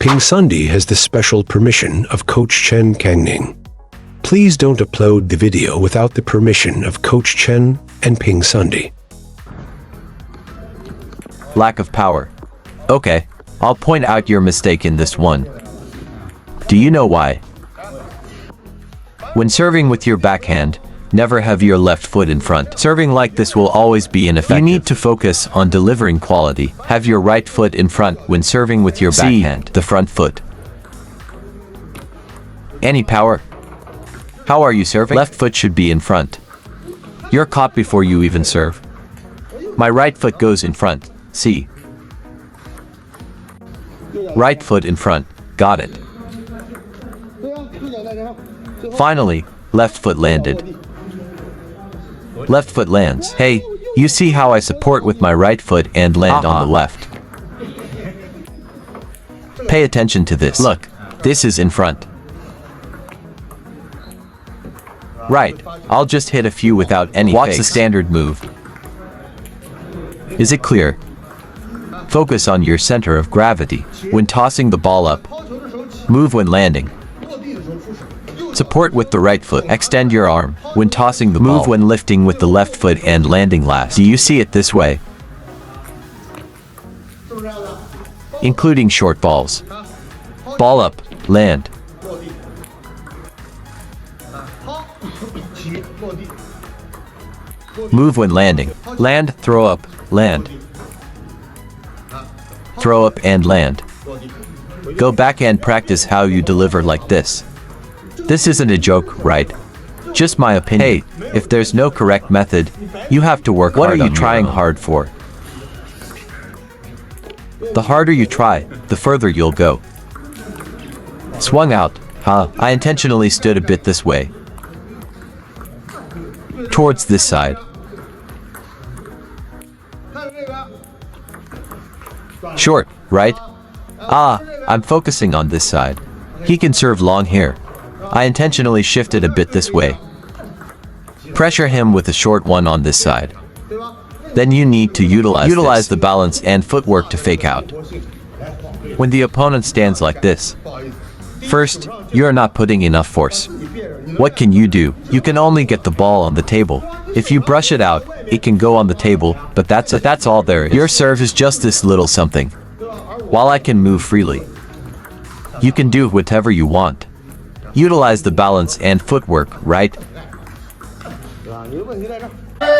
PingSunday has the special permission of Coach Chen Kangning. Please don't upload the video without the permission of Coach Chen and PingSunday. Lack of power. Okay, I'll point out your mistake in this one. Do you know why? When serving with your backhand, never have your left foot in front. Serving like this will always be ineffective. You need to focus on delivering quality. Have your right foot in front when serving with your backhand, the front foot. Any power? How are you serving? Left foot should be in front. You're caught before you even serve. My right foot goes in front. See? Right foot in front. Got it. Finally, left foot landed. Left foot lands. Hey, you see how I support with my right foot and land on the left. Pay attention to this. Look, this is in front. Right, I'll just hit a few without any fakes. What's the standard move? Is it clear? Focus on your center of gravity when tossing the ball up. Move when landing. Support with the right foot. Extend your arm when tossing the ball. Move when lifting with the left foot and landing last. Do you see it this way? Including short balls. Ball up, land. Move when landing. Land, throw up, land. Throw up and land. Go back and practice how you deliver like this. This isn't a joke, right? Just my opinion. Hey, if there's no correct method, you have to work hard. What are you trying hard for? The harder you try, the further you'll go. Swung out. I intentionally stood a bit this way. Towards this side. Short, right? I'm focusing on this side. He can serve long here. I intentionally shifted a bit this way. Pressure him with a short one on this side. Then you need to utilize the balance and footwork to fake out. When the opponent stands like this, first, you're not putting enough force. What can you do? You can only get the ball on the table. If you brush it out, it can go on the table, but that's all there is. Your serve is just this little something. While I can move freely, you can do whatever you want. Utilize the balance and footwork, right?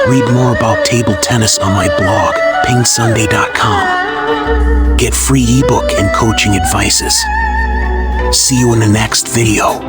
Read more about table tennis on my blog, PingSunday.com. Get free ebook and coaching advices. See you in the next video.